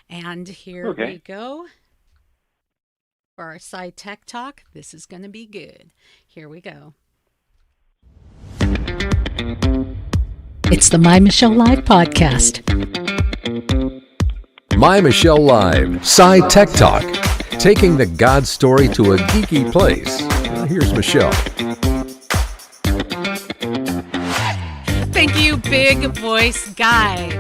And here we Okay. go for our SCI Tech Talk. This is going to be good. Here we go. It's the MyMichelleLive podcast. MyMichelleLive, SCI Tech Talk, taking the God story to a geeky place. Here's Michelle. Thank you, big voice guy.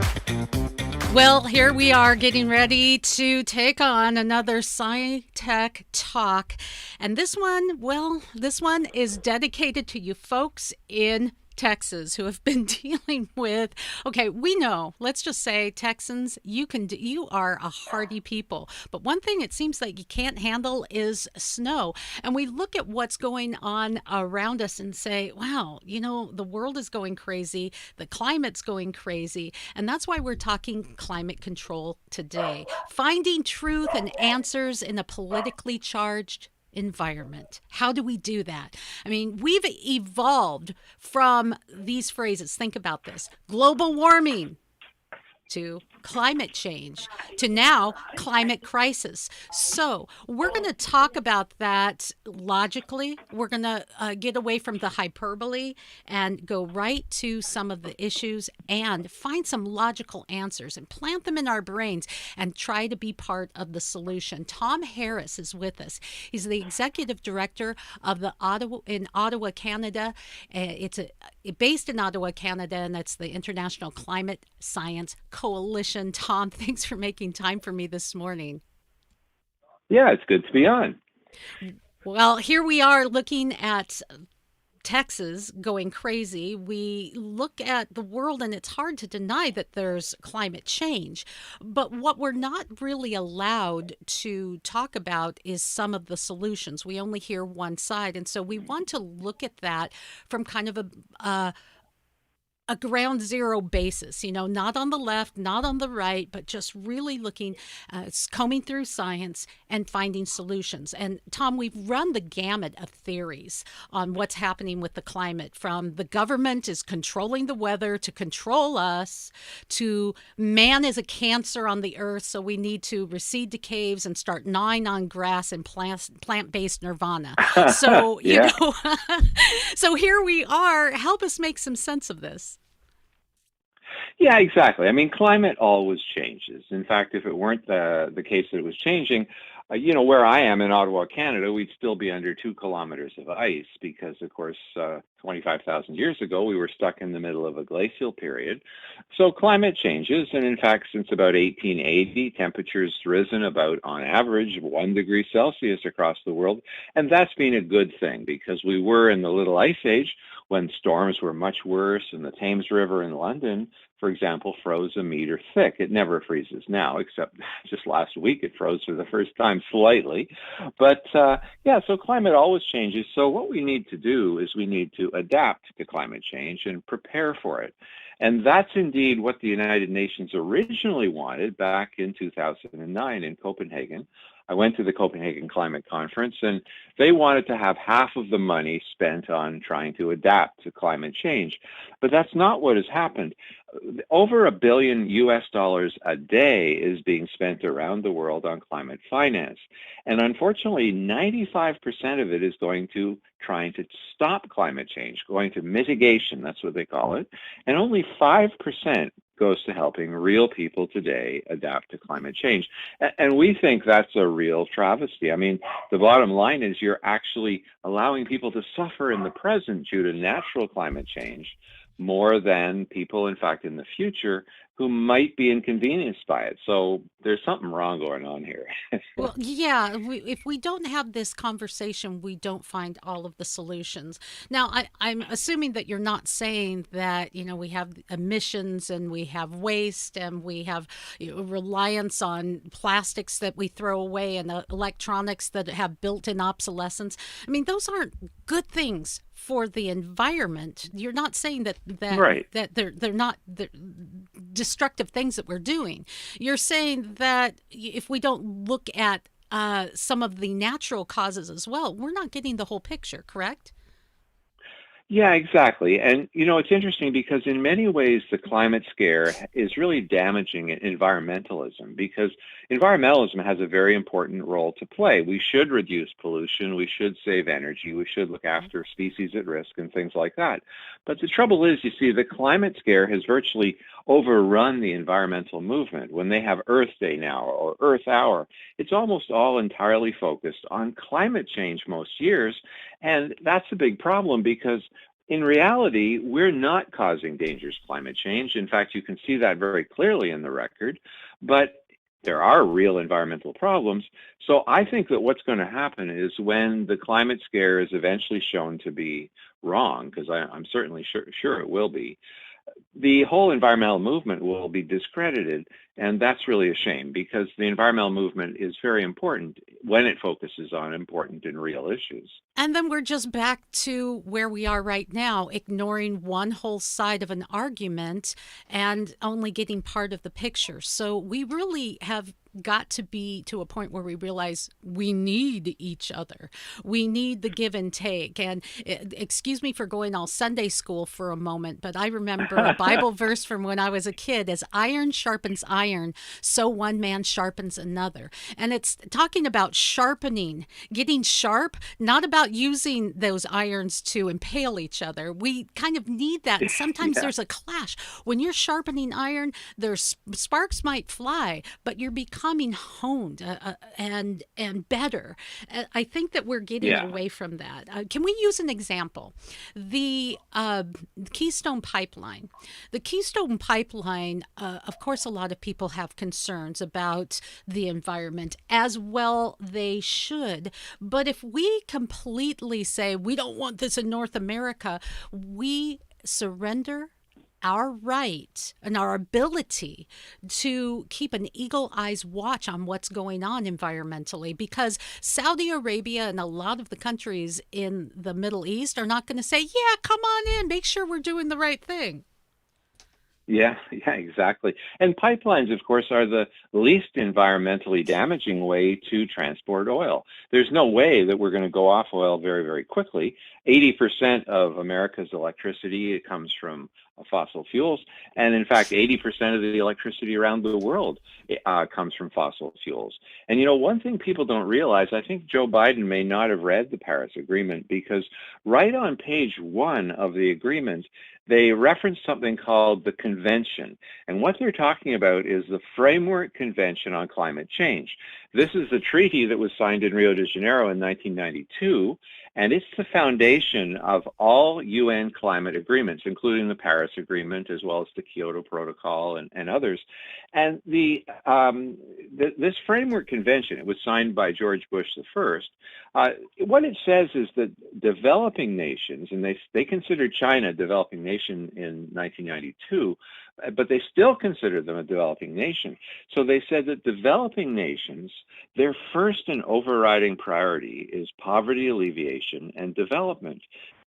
Well, here we are getting ready to take on another SCI Tech Talk. And this one is dedicated to you folks in Texas who have been dealing with, okay, we know, let's just say Texans, you are a hardy people. But one thing it seems like you can't handle is snow. And we look at what's going on around us and say, wow, the world is going crazy, the climate's going crazy. And that's why we're talking climate control today. Finding truth and answers in a politically charged environment. How do we do that? I mean, we've evolved from these phrases. Think about this: global warming to climate change to now climate crisis. So we're going to talk about that logically. We're going to get away from the hyperbole and go right to some of the issues and find some logical answers and plant them in our brains and try to be part of the solution. Tom Harris is with us. He's the executive director of the Ottawa, Canada. It's based in Ottawa, Canada, and that's the International Climate Science Coalition. Tom, thanks for making time for me this morning. Yeah, it's good to be on. Well, here we are looking at Texas going crazy. We look at the world and it's hard to deny that there's climate change. But what we're not really allowed to talk about is some of the solutions. We only hear one side. And so we want to look at that from kind of a ground zero basis, not on the left, not on the right, but just really looking, combing through science and finding solutions. And Tom, we've run the gamut of theories on what's happening with the climate, from the government is controlling the weather to control us, to man is a cancer on the earth, so we need to recede to caves and start gnawing on grass and plant-based nirvana. So, Yeah. so here we are. Help us make some sense of this. Yeah, exactly. I mean, climate always changes. In fact, if it weren't the case that it was changing, where I am in Ottawa, Canada, we'd still be under 2 kilometers of ice because, of course, 25,000 years ago, we were stuck in the middle of a glacial period. So climate changes. And in fact, since about 1880, temperatures risen about, on average, 1 degree Celsius across the world. And that's been a good thing because we were in the Little Ice Age when storms were much worse and the Thames River in London, for example, froze a meter thick. It never freezes now, except just last week it froze for the first time slightly. But yeah, so climate always changes. So what we need to do is we need to adapt to climate change and prepare for it. And that's indeed what the United Nations originally wanted back in 2009 in Copenhagen. I went to the Copenhagen Climate Conference, and they wanted to have half of the money spent on trying to adapt to climate change. But that's not what has happened. Over $1 billion a day is being spent around the world on climate finance. And unfortunately, 95% of it is going to trying to stop climate change, going to mitigation, that's what they call it. And only 5% goes to helping real people today adapt to climate change. And we think that's a real travesty. I mean, the bottom line is you're actually allowing people to suffer in the present due to natural climate change more than people, in fact, in the future who might be inconvenienced by it. So there's something wrong going on here. Well, yeah, if we don't have this conversation, we don't find all of the solutions. Now, I'm assuming that you're not saying that, we have emissions and we have waste and we have reliance on plastics that we throw away and electronics that have built-in obsolescence. I mean, those aren't good things for the environment. You're not saying Right. that they're not destructive things that we're doing. You're saying that if we don't look at some of the natural causes as well, we're not getting the whole picture, correct? Yeah, exactly. And it's interesting because in many ways the climate scare is really damaging environmentalism because environmentalism has a very important role to play. We should reduce pollution, we should save energy, we should look after species at risk and things like that. But the trouble is, you see, the climate scare has virtually overrun the environmental movement. When they have Earth Day now or Earth Hour, it's almost all entirely focused on climate change most years. And that's a big problem because in reality, we're not causing dangerous climate change. In fact, you can see that very clearly in the record, but there are real environmental problems. So I think that what's going to happen is when the climate scare is eventually shown to be wrong, because I'm certainly sure it will be, the whole environmental movement will be discredited. And that's really a shame because the environmental movement is very important when it focuses on important and real issues. And then we're just back to where we are right now, ignoring one whole side of an argument and only getting part of the picture. So we really have got to be to a point where we realize we need each other. We need the give and take. And excuse me for going all Sunday school for a moment, but I remember a Bible verse from when I was a kid: as iron sharpens iron, so one man sharpens another. And it's talking about sharpening, getting sharp, not about using those irons to impale each other. We kind of need that. And sometimes Yeah. there's a clash. When you're sharpening iron, there's sparks might fly, but you're becoming honed and better. I think that we're getting Yeah. away from that. Can we use an example? The Keystone Pipeline. The Keystone Pipeline, of course, a lot of people have concerns about the environment, as well they should. But if we completely say we don't want this in North America, we surrender our right and our ability to keep an eagle eyes watch on what's going on environmentally, because Saudi Arabia and a lot of the countries in the Middle East are not going to say, yeah, come on in, make sure we're doing the right thing. Yeah, exactly. And pipelines, of course, are the least environmentally damaging way to transport oil. There's no way that we're going to go off oil very, very quickly. 80% of America's electricity comes from fossil fuels. And in fact, 80% of the electricity around the world comes from fossil fuels. And one thing people don't realize, I think Joe Biden may not have read the Paris Agreement, because right on page 1 of the agreement, they reference something called the Convention. And what they're talking about is the Framework Convention on Climate Change. This is a treaty that was signed in Rio de Janeiro in 1992, and it's the foundation of all UN climate agreements, including the Paris Agreement, as well as the Kyoto Protocol and others. And this Framework Convention, it was signed by George Bush the first. What it says is that developing nations, and they considered China a developing nation in 1992, but they still considered them a developing nation. So they said that developing nations, their first and overriding priority is poverty alleviation and development,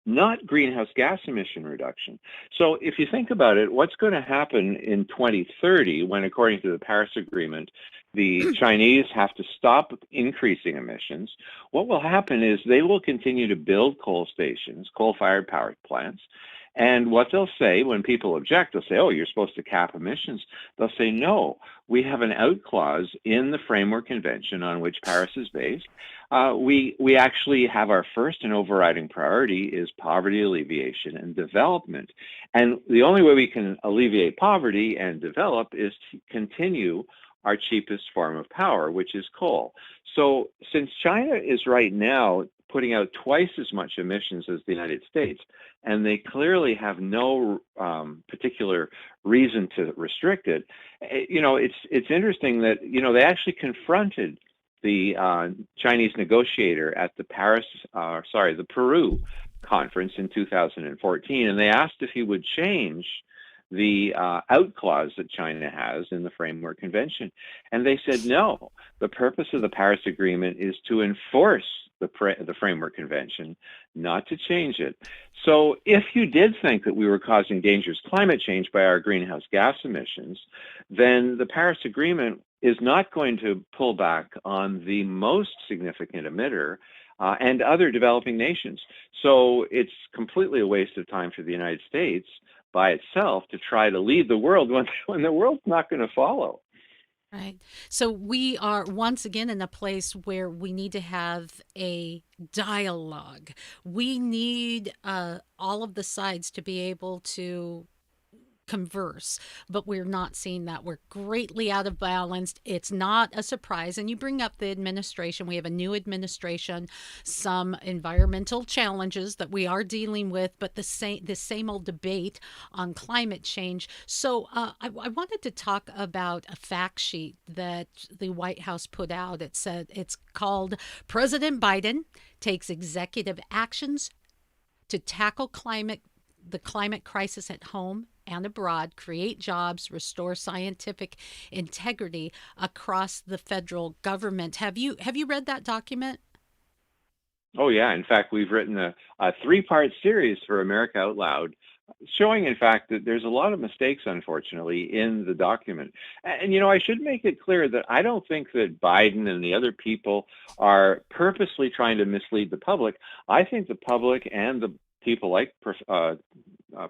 not greenhouse gas emission reduction. So if you think about it, what's going to happen in 2030 when, according to the Paris Agreement, the Chinese have to stop increasing emissions? What will happen is they will continue to build coal stations, coal-fired power plants. And what they'll say when people object, they'll say, oh, you're supposed to cap emissions. They'll say, no, we have an out clause in the Framework Convention on which Paris is based. We actually have our first and overriding priority is poverty alleviation and development. And the only way we can alleviate poverty and develop is to continue our cheapest form of power, which is coal. So since China is right now putting out twice as much emissions as the United States, and they clearly have no particular reason to restrict it, it's interesting that, they actually confronted the Chinese negotiator at the the Peru conference in 2014, and they asked if he would change the out clause that China has in the Framework Convention. And they said, no, the purpose of the Paris Agreement is to enforce the Framework Convention, not to change it. So if you did think that we were causing dangerous climate change by our greenhouse gas emissions, then the Paris Agreement is not going to pull back on the most significant emitter and other developing nations. So it's completely a waste of time for the United States by itself to try to lead the world when the world's not going to follow. Right. So we are once again in a place where we need to have a dialogue. We need all of the sides to be able to converse, but we're not seeing that. We're greatly out of balance. It's not a surprise. And you bring up the administration. We have a new administration, some environmental challenges that we are dealing with, but the same old debate on climate change. So I wanted to talk about a fact sheet that the White House put out. It said it's called President Biden takes executive actions to tackle the climate crisis at home and abroad, create jobs, restore scientific integrity across the federal government. Have you read that document? Oh, yeah. In fact, we've written a three-part series for America Out Loud, showing, in fact, that there's a lot of mistakes, unfortunately, in the document. And, I should make it clear that I don't think that Biden and the other people are purposely trying to mislead the public. I think the public and the people like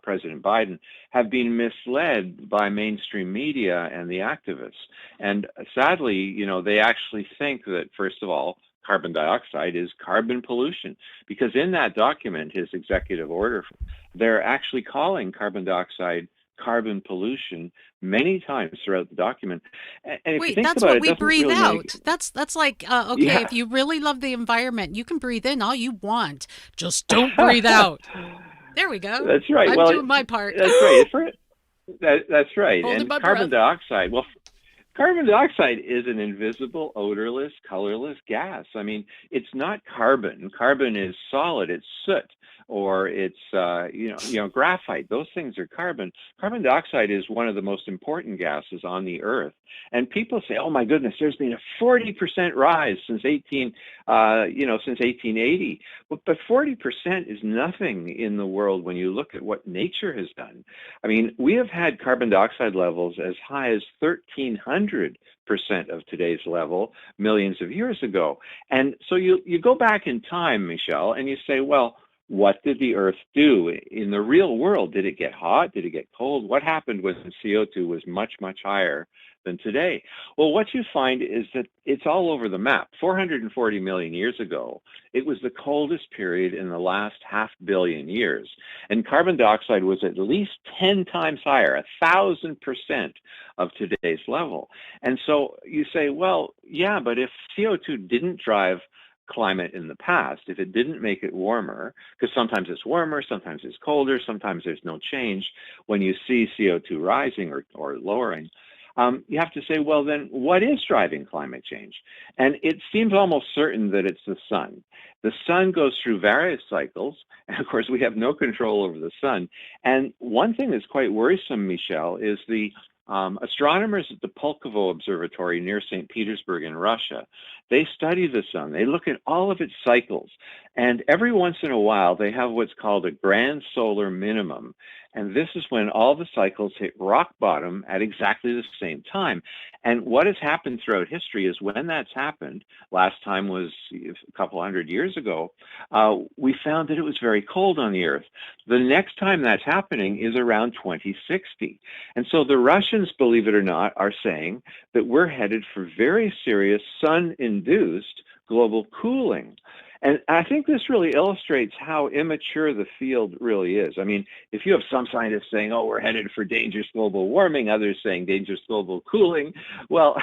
President Biden have been misled by mainstream media and the activists. And sadly, they actually think that, first of all, carbon dioxide is carbon pollution, because in that document, his executive order, they're actually calling carbon dioxide carbon pollution many times throughout the document. And if Wait, you think that's about what it, we doesn't breathe really out. That's like, okay, yeah. if you really love the environment, you can breathe in all you want. Just don't breathe out. There we go. That's right. I'm doing my part. That's right. That's right. Holding And my carbon breath. dioxide, well, carbon dioxide is an invisible, odorless, colorless gas. I mean, it's not carbon. Carbon is solid. It's soot, or it's graphite. Those things are carbon. Carbon dioxide is one of the most important gases on the earth. And people say, "Oh my goodness, there's been a 40% rise since 1880." But 40% is nothing in the world when you look at what nature has done. I mean, we have had carbon dioxide levels as high as 1,300% of today's level millions of years ago. And so you go back in time, Michelle, and you say, well, what did the Earth do in the real world? Did it get hot? Did it get cold? What happened when CO2 was much, much higher than today? Well, what you find is that it's all over the map. 440 million years ago, it was the coldest period in the last 500 million years. And carbon dioxide was at least 10 times higher, 1,000% of today's level. And so you say, well, yeah, but if CO2 didn't drive climate in the past, if it didn't make it warmer, because sometimes it's warmer, sometimes it's colder, sometimes there's no change when you see CO2 rising or lowering, you have to say, well, then what is driving climate change? And it seems almost certain that it's the sun. The sun goes through various cycles, and of course we have no control over the sun. And one thing that's quite worrisome, Michelle, is the astronomers at the Pulkovo Observatory near St. Petersburg in Russia, they study the sun. They look at all of its cycles. And every once in a while, they have what's called a grand solar minimum. And this is when all the cycles hit rock bottom at exactly the same time. And what has happened throughout history is when that's happened, last time was a couple hundred years ago, we found that it was very cold on the Earth. The next time that's happening is around 2060. And so the Russians, believe it or not, are saying that we're headed for very serious sun-induced global cooling. And I think this really illustrates how immature the field really is. I mean, if you have some scientists saying, oh, we're headed for dangerous global warming, others saying dangerous global cooling, well,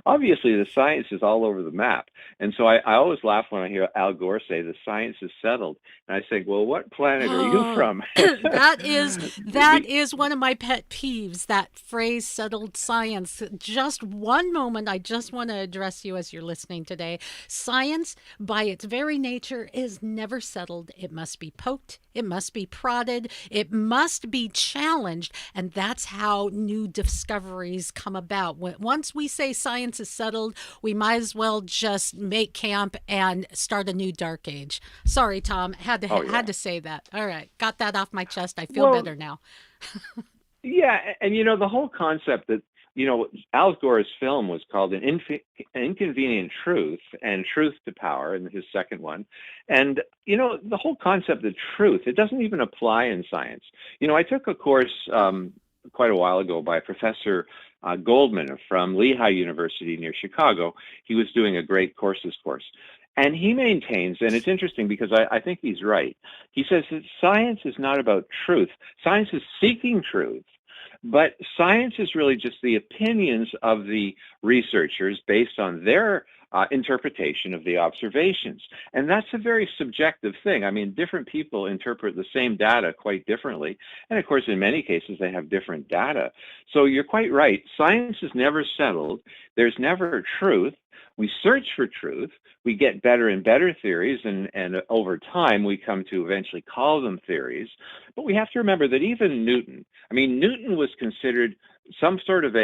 obviously the science is all over the map. And so I always laugh when I hear Al Gore say the science is settled. And I say, well, what planet are you from? that is one of my pet peeves, that phrase, settled science. Just one moment, I just want to address you as you're listening today. Science, by its very nature, is never settled. It must be poked, it must be prodded, it must be challenged, and that's how new discoveries come about. Once we say science is settled, we might as well just make camp and start a new dark age. Sorry, Tom, had to say that. All right, got that off my chest. I feel better now. Yeah, and the whole concept that Al Gore's film was called Inconvenient Truth and Truth to Power, and his second one. And, the whole concept of truth, it doesn't even apply in science. I took a course quite a while ago by Professor Goldman from Lehigh University near Chicago. He was doing a great courses course. And he maintains, and it's interesting because I think he's right. He says that science is not about truth. Science is seeking truth. But science is really just the opinions of the researchers based on their interpretation of the observations. And that's a very subjective thing. I mean, different people interpret the same data quite differently. And of course, in many cases, they have different data. So you're quite right. Science is never settled. There's never truth. We search for truth. We get better and better theories, and over time, we come to eventually call them theories. But we have to remember that even Newton was considered some sort of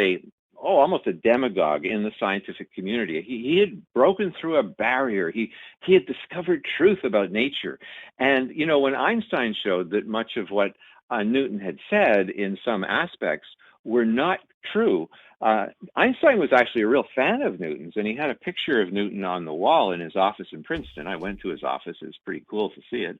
almost a demagogue in the scientific community. He had broken through a barrier. He had discovered truth about nature. And, when Einstein showed that much of what Newton had said in some aspects were not true, Einstein was actually a real fan of Newton's, and he had a picture of Newton on the wall in his office in Princeton. I went to his office. It was pretty cool to see it.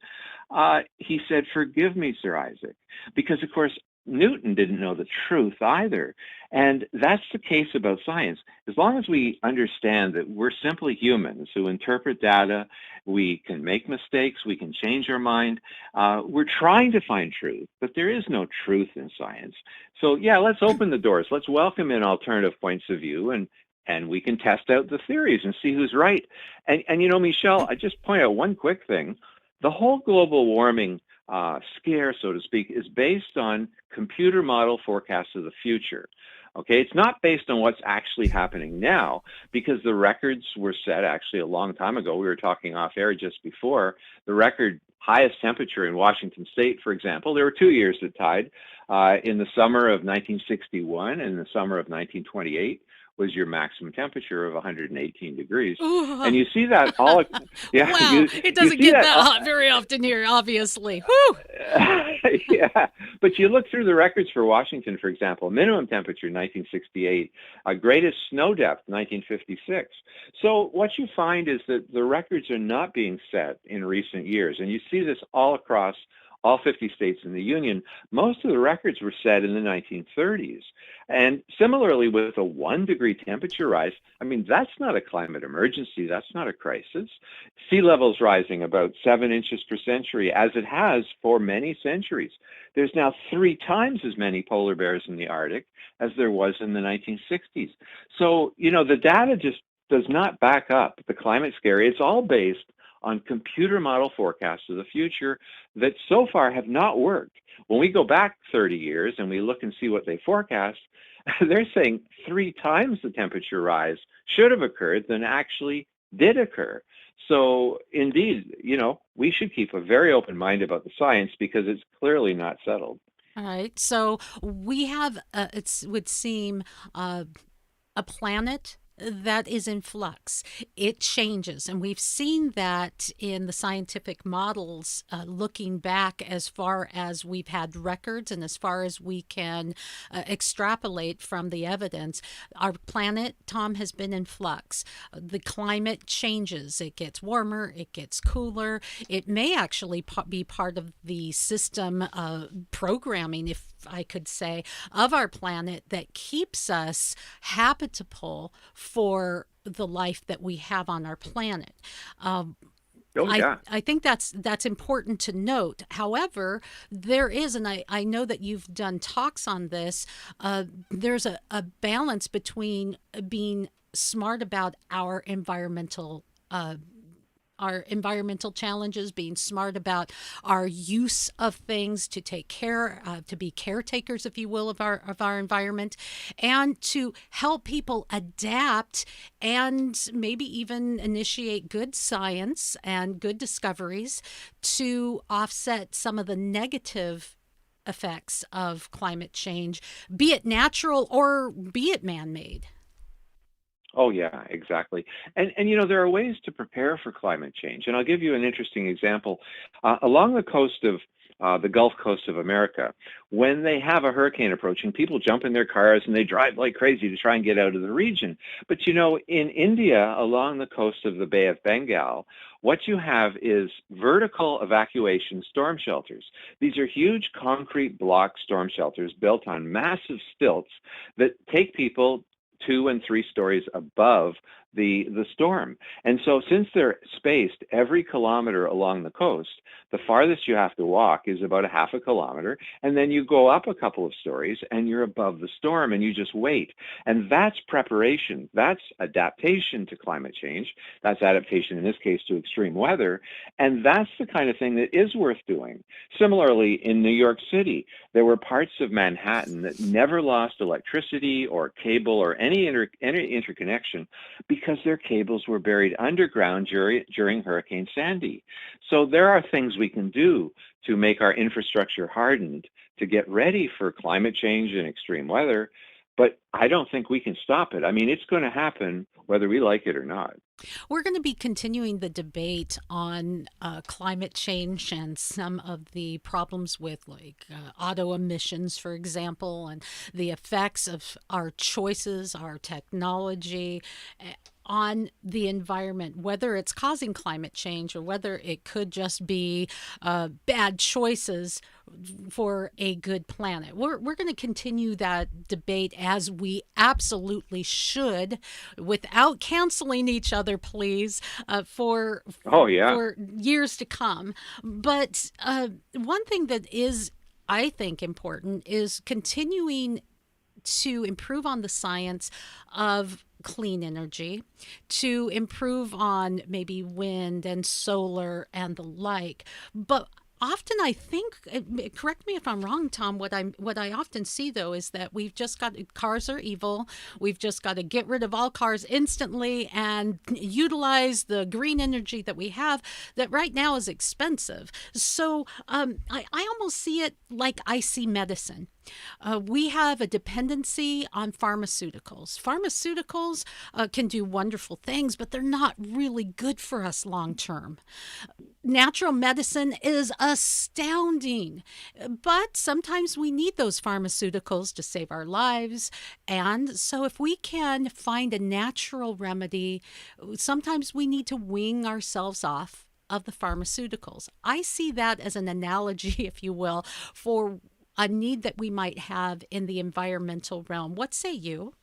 He said, "Forgive me, Sir Isaac," because, of course, Newton didn't know the truth either. And that's the case about science. As long as we understand that we're simply humans who interpret data, we can make mistakes, we can change our mind. We're trying to find truth, but there is no truth in science. So yeah, let's open the doors. Let's welcome in alternative points of view, and we can test out the theories and see who's right. And Michelle, I just point out one quick thing. The whole global warming scare, so to speak, is based on computer model forecasts of the future. Okay, it's not based on what's actually happening now, because the records were set actually a long time ago. We were talking off air just before. The record highest temperature in Washington State, for example, there were 2 years that tied. In the summer of 1961 and the summer of 1928 was your maximum temperature of 118 degrees. Ooh. And you see that all, yeah. Wow, it doesn't get that hot very often here, obviously. Whew. Yeah, but you look through the records for Washington, for example, minimum temperature 1968, greatest snow depth 1956. So what you find is that the records are not being set in recent years, and you see this all across all 50 states in the Union. Most of the records were set in the 1930s. And similarly, with a 1 degree temperature rise, that's not a climate emergency. That's not a crisis. Sea levels rising about 7 inches per century, as it has for many centuries. There's now 3 times as many polar bears in the Arctic as there was in the 1960s. So, the data just does not back up the climate scare. It's all based on computer model forecasts of the future that so far have not worked. When we go back 30 years and we look and see what they forecast, they're saying 3 times the temperature rise should have occurred than actually did occur. So indeed, we should keep a very open mind about the science because it's clearly not settled. All right. So we have, it would seem, a planet that is in flux. It changes. And we've seen that in the scientific models, looking back as far as we've had records and as far as we can extrapolate from the evidence. Our planet, Tom, has been in flux. The climate changes. It gets warmer. It gets cooler. It may actually be part of the system programming, if I could say, of our planet that keeps us habitable for the life that we have on our planet. I think that's important to note. However, there is, and I know that you've done talks on this, there's a balance between being smart about our environmental challenges, being smart about our use of things to take care, to be caretakers, if you will, of our environment, and to help people adapt and maybe even initiate good science and good discoveries to offset some of the negative effects of climate change, be it natural or be it man-made. Oh yeah, exactly. And there are ways to prepare for climate change. And I'll give you an interesting example. Along the coast of the Gulf Coast of America, when they have a hurricane approaching, people jump in their cars and they drive like crazy to try and get out of the region. But in India, along the coast of the Bay of Bengal, what you have is vertical evacuation storm shelters. These are huge concrete block storm shelters built on massive stilts that take people 2 and 3 stories above the storm. And so since they're spaced every kilometer along the coast, the farthest you have to walk is about a half a kilometer, and then you go up a couple of stories and you're above the storm and you just wait. And that's preparation. That's adaptation to climate change. That's adaptation in this case to extreme weather. And that's the kind of thing that is worth doing. Similarly, in New York City, there were parts of Manhattan that never lost electricity or cable or any interconnection because their cables were buried underground during Hurricane Sandy. So there are things we can do to make our infrastructure hardened to get ready for climate change and extreme weather, but I don't think we can stop it. I mean, it's going to happen whether we like it or not. We're going to be continuing the debate on climate change and some of the problems with, like, auto emissions, for example, and the effects of our choices, our technology, on the environment, whether it's causing climate change or whether it could just be bad choices for a good planet. We're going to continue that debate, as we absolutely should, without canceling each other, please, for Oh, yeah. for years to come. But one thing that is, I think, important is continuing to improve on the science of clean energy, to improve on maybe wind and solar and the like. But often I think, correct me if I'm wrong, Tom, what I often see though is that we've just got, cars are evil. We've just got to get rid of all cars instantly and utilize the green energy that we have that right now is expensive. So I almost see it like I see medicine. We have a dependency on pharmaceuticals. Pharmaceuticals can do wonderful things, but they're not really good for us long term. Natural medicine is astounding, but sometimes we need those pharmaceuticals to save our lives. And so, if we can find a natural remedy, sometimes we need to wean ourselves off of the pharmaceuticals. I see that as an analogy, if you will, for a need that we might have in the environmental realm. What say you?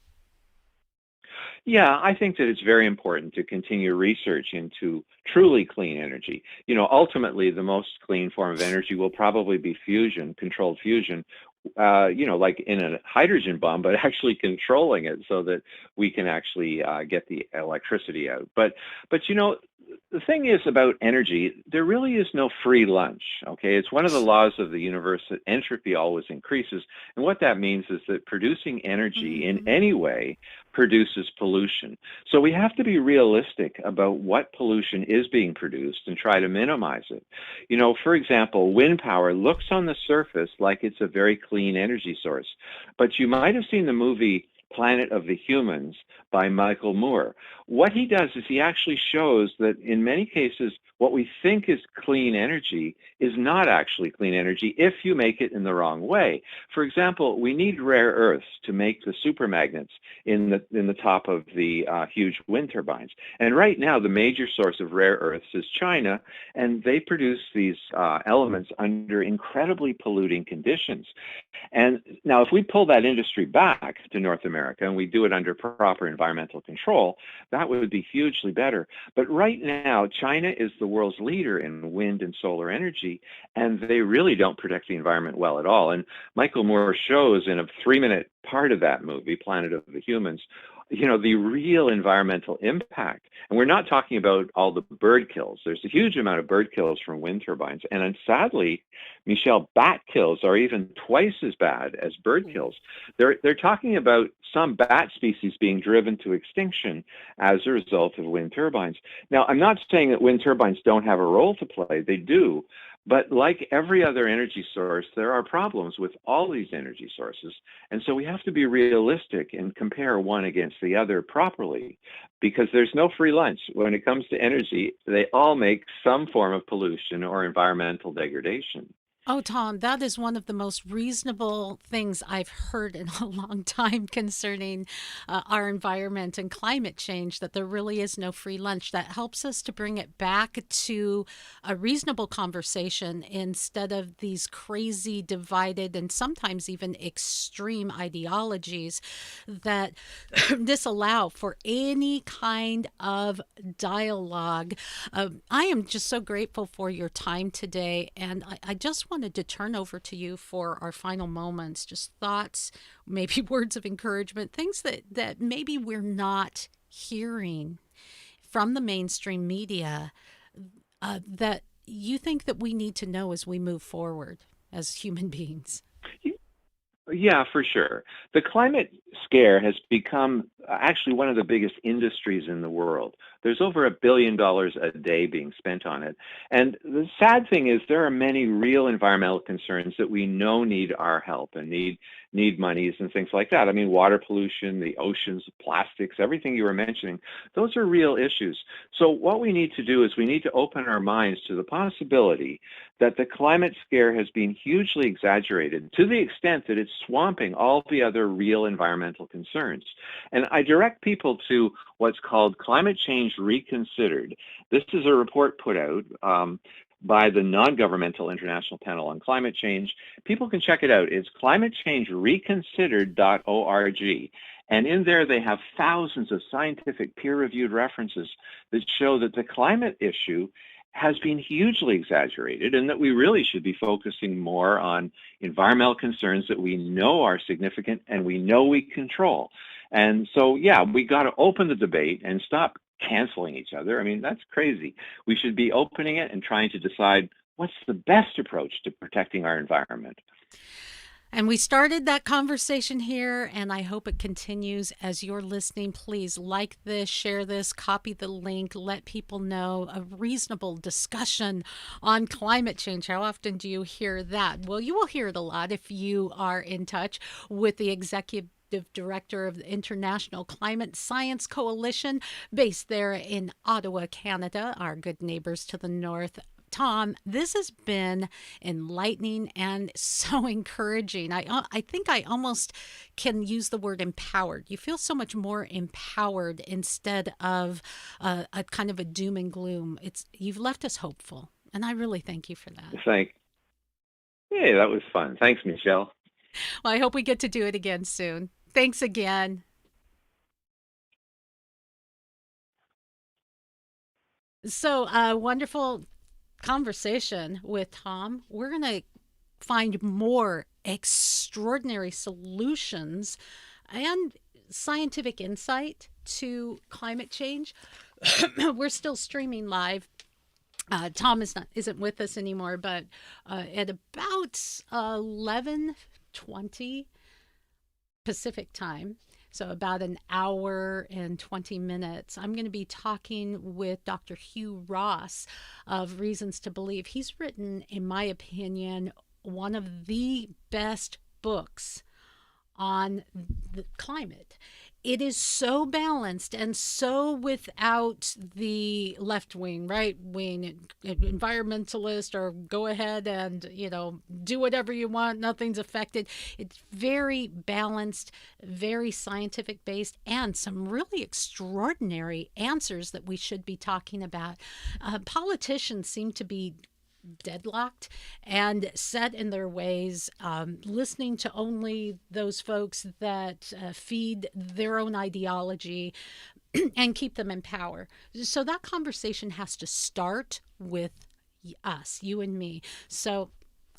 Yeah, I think that it's very important to continue research into truly clean energy. Ultimately, the most clean form of energy will probably be fusion, controlled fusion, like in a hydrogen bomb, but actually controlling it so that we can actually get the electricity out. But the thing is about energy, there really is no free lunch. Okay, it's one of the laws of the universe that entropy always increases, and what that means is that producing energy in any way produces pollution. So we have to be realistic about what pollution is being produced and try to minimize it. For example, wind power looks on the surface like it's a very clean energy source, but you might have seen the movie Planet of the Humans by Michael Moore. What he does is he actually shows that in many cases, what we think is clean energy is not actually clean energy if you make it in the wrong way. For example, we need rare earths to make the supermagnets in the top of the huge wind turbines. And right now, the major source of rare earths is China, and they produce these elements under incredibly polluting conditions. And now, if we pull that industry back to North America and we do it under proper environmental control, that would be hugely better. But right now, China is the world's leader in wind and solar energy, and they really don't protect the environment well at all. And Michael Moore shows in a 3-minute part of that movie, Planet of the Humans, the real environmental impact. And we're not talking about all the bird kills. There's a huge amount of bird kills from wind turbines. And sadly, Michelle, bat kills are even twice as bad as bird kills. They're talking about some bat species being driven to extinction as a result of wind turbines. Now, I'm not saying that wind turbines don't have a role to play. They do. But like every other energy source, there are problems with all these energy sources. And so we have to be realistic and compare one against the other properly, because there's no free lunch. When it comes to energy, they all make some form of pollution or environmental degradation. Oh, Tom, that is one of the most reasonable things I've heard in a long time concerning our environment and climate change, that there really is no free lunch. That helps us to bring it back to a reasonable conversation instead of these crazy, divided, and sometimes even extreme ideologies that disallow for any kind of dialogue. I am just so grateful for your time today, and I just wanted to turn over to you for our final moments, just thoughts, maybe words of encouragement, things that maybe we're not hearing from the mainstream media that you think that we need to know as we move forward as human beings. Yeah, for sure. The climate scare has become actually one of the biggest industries in the world. There's over $1 billion a day being spent on it. And the sad thing is there are many real environmental concerns that we know need our help and need monies and things like that. I mean, water pollution, the oceans, plastics, everything you were mentioning, those are real issues. So what we need to do is we need to open our minds to the possibility that the climate scare has been hugely exaggerated to the extent that it's swamping all the other real environmental concerns. And I direct people to what's called Climate Change Reconsidered. This is a report put out by the Non-Governmental International Panel on Climate Change. People can check it out. It's climatechangereconsidered.org. And in there, they have thousands of scientific peer-reviewed references that show that the climate issue has been hugely exaggerated and that we really should be focusing more on environmental concerns that we know are significant and we know we control. And so, yeah, we got to open the debate and stop canceling each other. I mean, that's crazy. We should be opening it and trying to decide what's the best approach to protecting our environment. And we started that conversation here, and I hope it continues. As you're listening, please like this, share this, copy the link, let people know. A reasonable discussion on climate change. How often do you hear that? Well, you will hear it a lot if you are in touch with the executive director of the International Climate Science Coalition, based there in Ottawa, Canada, our good neighbors to the north. Tom, this has been enlightening and so encouraging. I think I almost can use the word empowered. You feel so much more empowered instead of a kind of a doom and gloom. You've left us hopeful, and I really thank you for that. Yeah, that was fun. Thanks, Michelle. Well, I hope we get to do it again soon. Thanks again. So, wonderful conversation with Tom. We're going to find more extraordinary solutions and scientific insight to climate change. We're still streaming live. Tom isn't with us anymore, but at about 11:20 Pacific time, so about an hour and 20 minutes, I'm going to be talking with Dr. Hugh Ross of Reasons to Believe. He's written, in my opinion, one of the best books on the climate. It is so balanced and so without the left wing, right wing, environmentalist, or go ahead and, do whatever you want, nothing's affected. It's very balanced, very scientific based, and some really extraordinary answers that we should be talking about. Politicians seem to be deadlocked and set in their ways, listening to only those folks that feed their own ideology and keep them in power. So that conversation has to start with us, you and me. So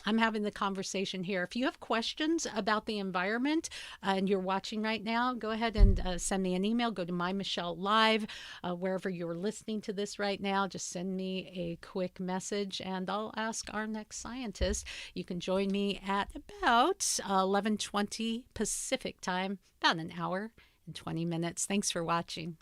I'm having the conversation here. If you have questions about the environment and you're watching right now, go ahead and send me an email. Go to MyMichelleLive, wherever you're listening to this right now. Just send me a quick message and I'll ask our next scientist. You can join me at about 11:20 Pacific time, about an hour and 20 minutes. Thanks for watching.